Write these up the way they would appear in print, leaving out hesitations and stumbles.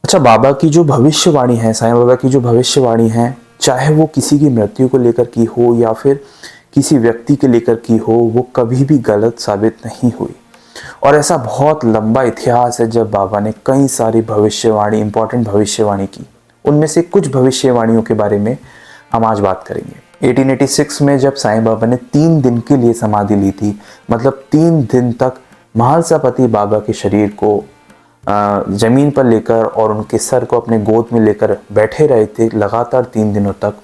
अच्छा, बाबा की जो भविष्यवाणी है, साईं बाबा की जो भविष्यवाणी है, चाहे वो किसी की मृत्यु को लेकर की हो या फिर किसी व्यक्ति के लेकर की हो, वो कभी भी गलत साबित नहीं हुई। और ऐसा बहुत लंबा इतिहास है जब बाबा ने कई सारी भविष्यवाणी, इंपॉर्टेंट भविष्यवाणी की। उनमें से कुछ भविष्यवाणियों के बारे में हम आज बात करेंगे। 1886 में जब साईं बाबा ने 3 दिन के लिए समाधि ली थी, मतलब 3 दिन तक महालसापति बाबा के शरीर को जमीन पर लेकर और उनके सर को अपने गोद में लेकर बैठे रहे थे लगातार 3 दिनों तक,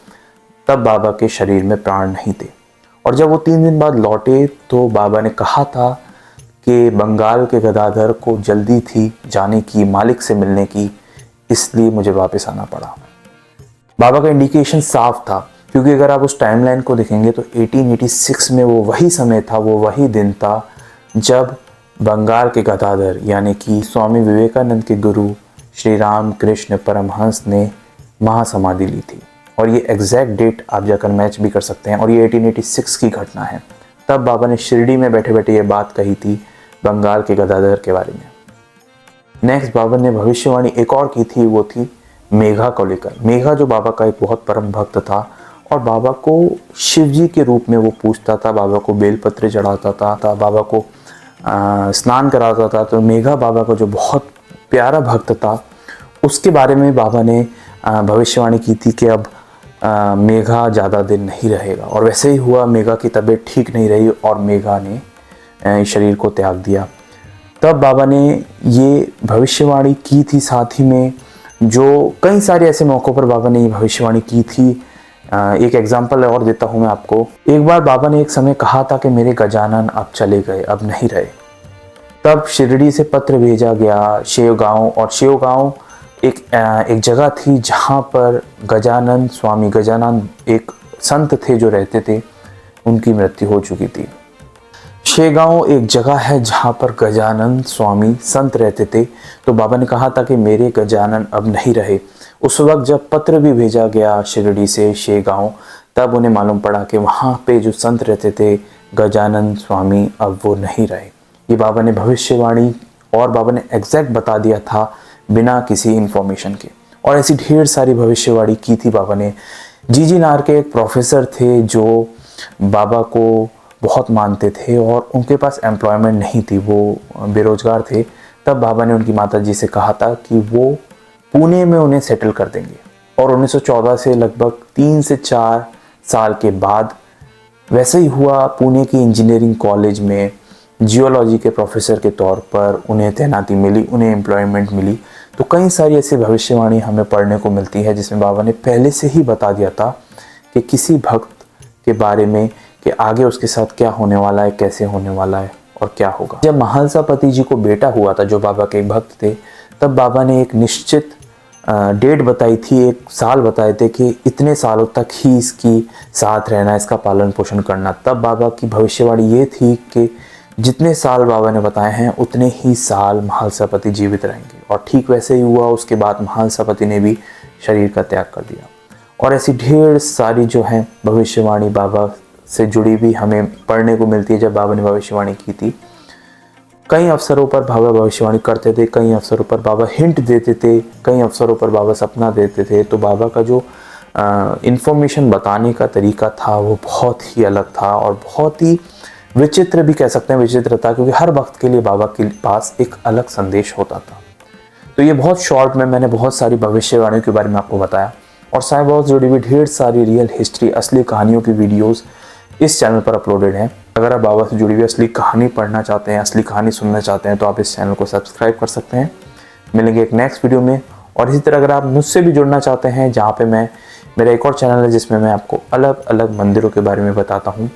तब बाबा के शरीर में प्राण नहीं थे। और जब वो 3 दिन बाद लौटे तो बाबा ने कहा था कि बंगाल के गदाधर को जल्दी थी जाने की, मालिक से मिलने की, इसलिए मुझे वापस आना पड़ा। बाबा का इंडिकेशन साफ था, क्योंकि अगर आप उस टाइमलाइन को देखेंगे तो 1886 में वो वही समय था, वो वही दिन था जब बंगाल के गदाधर यानी कि स्वामी विवेकानंद के गुरु श्री राम कृष्ण परमहंस ने महासमाधि ली थी। और ये एग्जैक्ट डेट आप जाकर मैच भी कर सकते हैं, और ये 1886 की घटना है। तब बाबा ने शिरडी में बैठे बैठे ये बात कही थी बंगाल के गदाधर के बारे में। नेक्स्ट बाबा ने भविष्यवाणी एक और की थी, वो थी मेघा को लेकर। मेघा जो बाबा का एक बहुत परम भक्त था और बाबा को शिवजी के रूप में वो पूजता था, बाबा को बेलपत्र चढ़ाता था, बाबा को स्नान कराता था। तो मेघा बाबा का जो बहुत प्यारा भक्त था, उसके बारे में बाबा ने भविष्यवाणी की थी कि अब मेघा ज़्यादा दिन नहीं रहेगा। और वैसे ही हुआ, मेघा की तबीयत ठीक नहीं रही और मेघा ने शरीर को त्याग दिया। तब बाबा ने ये भविष्यवाणी की थी, साथ ही में जो कई सारे ऐसे मौक़ों पर बाबा ने ये भविष्यवाणी की थी। एक एग्जाम्पल और देता हूँ मैं आपको। एक बार बाबा ने एक समय कहा था कि मेरे गजानन अब चले गए, अब नहीं रहे। तब शिरडी से पत्र भेजा गया शेवगांव, और शेवगांव एक जगह थी जहाँ पर गजानन, स्वामी गजानन एक संत थे जो रहते थे, उनकी मृत्यु हो चुकी थी। शेवगांव एक जगह है जहाँ पर गजानन स्वामी संत रहते थे। तो बाबा ने कहा था कि मेरे गजानन अब नहीं रहे। उस वक्त जब पत्र भी भेजा गया शिरडी से शेवगांव, तब उन्हें मालूम पड़ा कि वहाँ पे जो संत रहते थे गजानन स्वामी, अब वो नहीं रहे। ये बाबा ने भविष्यवाणी, और बाबा ने एग्जैक्ट बता दिया था बिना किसी इन्फॉर्मेशन के। और ऐसी ढेर सारी भविष्यवाणी की थी बाबा ने। जीजी नार के एक प्रोफेसर थे जो बाबा को बहुत मानते थे और उनके पास एम्प्लॉयमेंट नहीं थी, वो बेरोजगार थे। तब बाबा ने उनकी माता जी से कहा था कि वो पुणे में उन्हें सेटल कर देंगे। और 1914 से लगभग 3 से 4 साल के बाद वैसे ही हुआ। पुणे की इंजीनियरिंग कॉलेज में जियोलॉजी के प्रोफेसर के तौर पर उन्हें तैनाती मिली, उन्हें एम्प्लॉयमेंट मिली। तो कई सारी ऐसी भविष्यवाणी हमें पढ़ने को मिलती है जिसमें बाबा ने पहले से ही बता दिया था कि किसी भक्त के बारे में कि आगे उसके साथ क्या होने वाला है, कैसे होने वाला है और क्या होगा। जब महालसापति जी को बेटा हुआ था जो बाबा के भक्त थे, तब बाबा ने एक निश्चित डेट बताई थी, एक साल बताए थे कि इतने सालों तक ही इसकी साथ रहना, इसका पालन पोषण करना। तब बाबा की भविष्यवाणी ये थी कि जितने साल बाबा ने बताए हैं उतने ही साल महालसापति जीवित रहेंगे। और ठीक वैसे ही हुआ। उसके बाद महालसापति ने भी शरीर का त्याग कर दिया। और ऐसी ढेर सारी जो है भविष्यवाणी बाबा से जुड़ी भी हमें पढ़ने को मिलती है। जब बाबा ने भविष्यवाणी की थी, कई अवसरों पर बाबा भविष्यवाणी करते थे, कई अवसरों पर बाबा हिंट देते थे, कई अवसरों पर बाबा सपना देते थे। तो बाबा का जो इन्फॉर्मेशन बताने का तरीका था वो बहुत ही अलग था और बहुत ही विचित्र भी कह सकते हैं, विचित्र था, क्योंकि हर वक्त के लिए बाबा के पास एक अलग संदेश होता था। तो ये बहुत शॉर्ट में मैंने बहुत सारी भविष्यवाणियों के बारे में आपको बताया। और साईं बाबा से जुड़ी हुई ढेर सारी रियल हिस्ट्री, असली कहानियों की वीडियोस इस चैनल पर अपलोडेड हैं। अगर आप बाबा से जुड़ी हुई असली कहानी पढ़ना चाहते हैं, असली कहानी सुनना चाहते हैं, तो आप इस चैनल को सब्सक्राइब कर सकते हैं। मिलेंगे एक नेक्स्ट वीडियो में। और इसी तरह अगर आप मुझसे भी जुड़ना चाहते हैं, जहाँ पे मेरा एक और चैनल है जिसमें मैं आपको अलग अलग मंदिरों के बारे में बताता हूँ,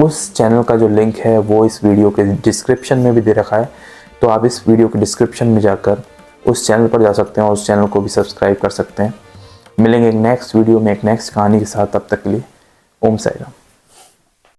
उस चैनल का जो लिंक है वो इस वीडियो के डिस्क्रिप्शन में भी दे रखा है। तो आप इस वीडियो के डिस्क्रिप्शन में जाकर उस चैनल पर जा सकते हैं और उस चैनल को भी सब्सक्राइब कर सकते हैं। मिलेंगे एक नेक्स्ट वीडियो में एक नेक्स्ट कहानी के साथ। तब तक के लिए ओम साईं राम।